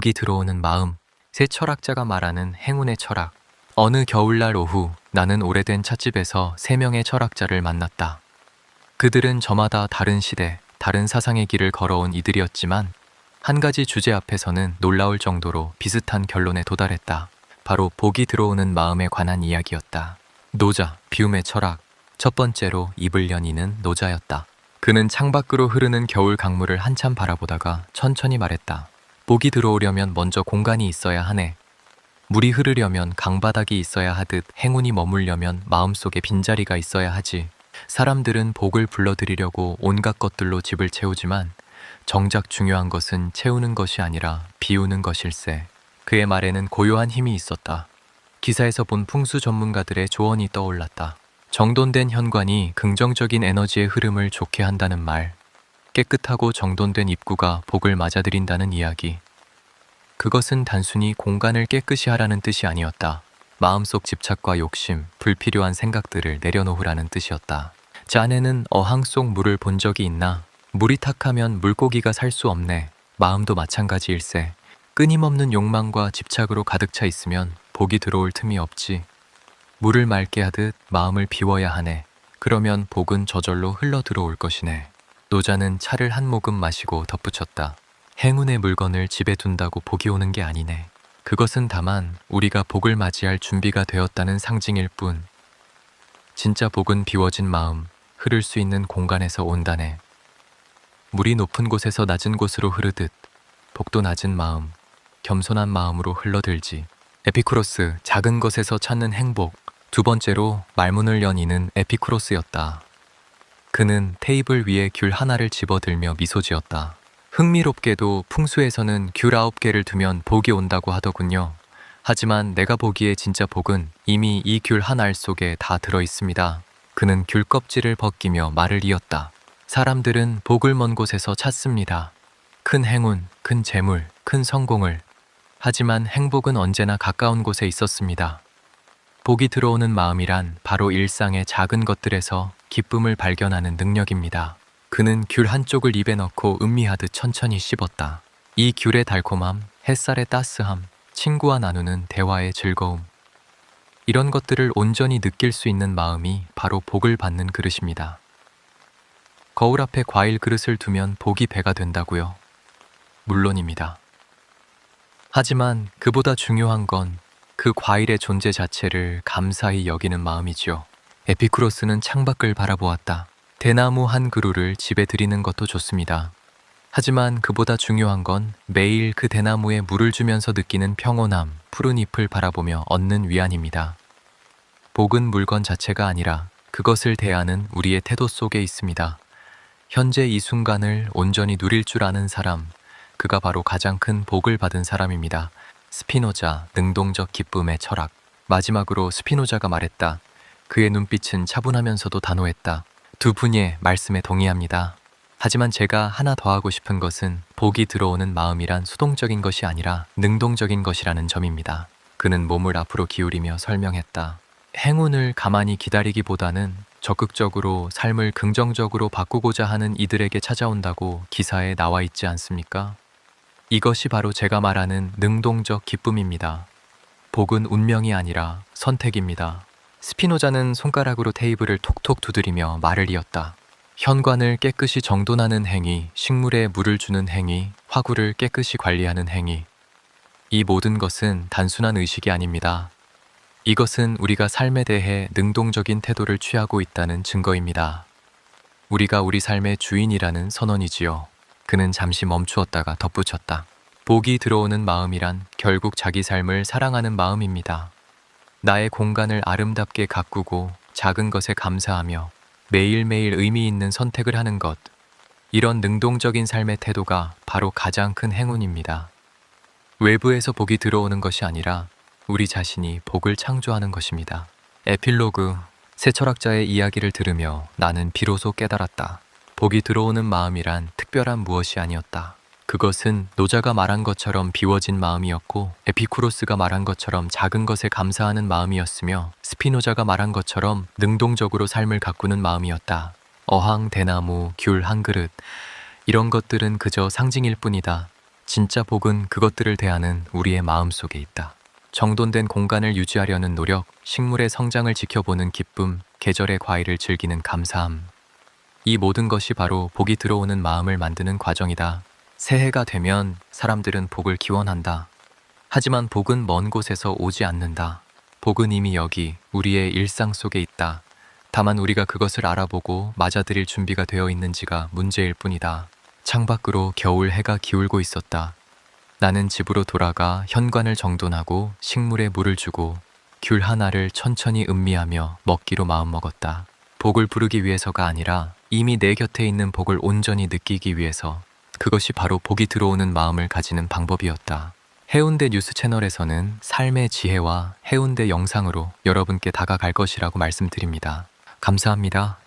복이 들어오는 마음, 새 철학자가 말하는 행운의 철학. 어느 겨울날 오후 나는 오래된 찻집에서 3명의 철학자를 만났다. 그들은 저마다 다른 시대, 다른 사상의 길을 걸어온 이들이었지만 한 가지 주제 앞에서는 놀라울 정도로 비슷한 결론에 도달했다. 바로 복이 들어오는 마음에 관한 이야기였다. 노자, 비움의 철학. 첫 번째로 입을 연이는 노자였다. 그는 창밖으로 흐르는 겨울 강물을 한참 바라보다가 천천히 말했다. 복이 들어오려면 먼저 공간이 있어야 하네. 물이 흐르려면 강바닥이 있어야 하듯 행운이 머물려면 마음속에 빈자리가 있어야 하지. 사람들은 복을 불러들이려고 온갖 것들로 집을 채우지만 정작 중요한 것은 채우는 것이 아니라 비우는 것일세. 그의 말에는 고요한 힘이 있었다. 기사에서 본 풍수 전문가들의 조언이 떠올랐다. 정돈된 현관이 긍정적인 에너지의 흐름을 좋게 한다는 말. 깨끗하고 정돈된 입구가 복을 맞아들인다는 이야기. 그것은 단순히 공간을 깨끗이 하라는 뜻이 아니었다. 마음속 집착과 욕심, 불필요한 생각들을 내려놓으라는 뜻이었다. 자네는 어항 속 물을 본 적이 있나? 물이 탁하면 물고기가 살 수 없네. 마음도 마찬가지일세. 끊임없는 욕망과 집착으로 가득 차 있으면 복이 들어올 틈이 없지. 물을 맑게 하듯 마음을 비워야 하네. 그러면 복은 저절로 흘러 들어올 것이네. 노자는 차를 한 모금 마시고 덧붙였다. 행운의 물건을 집에 둔다고 복이 오는 게 아니네. 그것은 다만 우리가 복을 맞이할 준비가 되었다는 상징일 뿐. 진짜 복은 비워진 마음, 흐를 수 있는 공간에서 온다네. 물이 높은 곳에서 낮은 곳으로 흐르듯 복도 낮은 마음, 겸손한 마음으로 흘러들지. 에피쿠로스, 작은 것에서 찾는 행복. 두 번째로 말문을 연 이는 에피쿠로스였다. 그는 테이블 위에 귤 하나를 집어들며 미소 지었다. 흥미롭게도 풍수에서는 귤 9개를 두면 복이 온다고 하더군요. 하지만 내가 보기에 진짜 복은 이미 이 귤 한 알 속에 다 들어있습니다. 그는 귤 껍질을 벗기며 말을 이었다. 사람들은 복을 먼 곳에서 찾습니다. 큰 행운, 큰 재물, 큰 성공을. 하지만 행복은 언제나 가까운 곳에 있었습니다. 복이 들어오는 마음이란 바로 일상의 작은 것들에서 기쁨을 발견하는 능력입니다. 그는 귤 한쪽을 입에 넣고 음미하듯 천천히 씹었다. 이 귤의 달콤함, 햇살의 따스함, 친구와 나누는 대화의 즐거움. 이런 것들을 온전히 느낄 수 있는 마음이 바로 복을 받는 그릇입니다. 거울 앞에 과일 그릇을 두면 복이 배가 된다고요? 물론입니다. 하지만 그보다 중요한 건 그 과일의 존재 자체를 감사히 여기는 마음이지요. 에피쿠로스는 창밖을 바라보았다. 대나무 한 그루를 집에 들이는 것도 좋습니다. 하지만 그보다 중요한 건 매일 그 대나무에 물을 주면서 느끼는 평온함, 푸른 잎을 바라보며 얻는 위안입니다. 복은 물건 자체가 아니라 그것을 대하는 우리의 태도 속에 있습니다. 현재 이 순간을 온전히 누릴 줄 아는 사람, 그가 바로 가장 큰 복을 받은 사람입니다. 스피노자, 능동적 기쁨의 철학. 마지막으로 스피노자가 말했다. 그의 눈빛은 차분하면서도 단호했다. 두 분의 말씀에 동의합니다. 하지만 제가 하나 더 하고 싶은 것은 복이 들어오는 마음이란 수동적인 것이 아니라 능동적인 것이라는 점입니다. 그는 몸을 앞으로 기울이며 설명했다. 행운을 가만히 기다리기보다는 적극적으로 삶을 긍정적으로 바꾸고자 하는 이들에게 찾아온다고 기사에 나와 있지 않습니까? 이것이 바로 제가 말하는 능동적 기쁨입니다. 복은 운명이 아니라 선택입니다. 스피노자는 손가락으로 테이블을 톡톡 두드리며 말을 이었다. 현관을 깨끗이 정돈하는 행위, 식물에 물을 주는 행위, 화구를 깨끗이 관리하는 행위. 이 모든 것은 단순한 의식이 아닙니다. 이것은 우리가 삶에 대해 능동적인 태도를 취하고 있다는 증거입니다. 우리가 우리 삶의 주인이라는 선언이지요. 그는 잠시 멈추었다가 덧붙였다. 복이 들어오는 마음이란 결국 자기 삶을 사랑하는 마음입니다. 나의 공간을 아름답게 가꾸고 작은 것에 감사하며 매일매일 의미 있는 선택을 하는 것. 이런 능동적인 삶의 태도가 바로 가장 큰 행운입니다. 외부에서 복이 들어오는 것이 아니라 우리 자신이 복을 창조하는 것입니다. 에필로그. 새 철학자의 이야기를 들으며 나는 비로소 깨달았다. 복이 들어오는 마음이란 특별한 무엇이 아니었다. 그것은 노자가 말한 것처럼 비워진 마음이었고 에피쿠로스가 말한 것처럼 작은 것에 감사하는 마음이었으며 스피노자가 말한 것처럼 능동적으로 삶을 가꾸는 마음이었다. 어항, 대나무, 귤 한 그릇 이런 것들은 그저 상징일 뿐이다. 진짜 복은 그것들을 대하는 우리의 마음 속에 있다. 정돈된 공간을 유지하려는 노력, 식물의 성장을 지켜보는 기쁨, 계절의 과일을 즐기는 감사함. 이 모든 것이 바로 복이 들어오는 마음을 만드는 과정이다. 새해가 되면 사람들은 복을 기원한다. 하지만 복은 먼 곳에서 오지 않는다. 복은 이미 여기 우리의 일상 속에 있다. 다만 우리가 그것을 알아보고 맞아들일 준비가 되어 있는지가 문제일 뿐이다. 창밖으로 겨울 해가 기울고 있었다. 나는 집으로 돌아가 현관을 정돈하고 식물에 물을 주고 귤 하나를 천천히 음미하며 먹기로 마음먹었다. 복을 부르기 위해서가 아니라 이미 내 곁에 있는 복을 온전히 느끼기 위해서. 그것이 바로 복이 들어오는 마음을 가지는 방법이었다. 해운대 뉴스 채널에서는 삶의 지혜와 해운대 영상으로 여러분께 다가갈 것이라고 말씀드립니다. 감사합니다.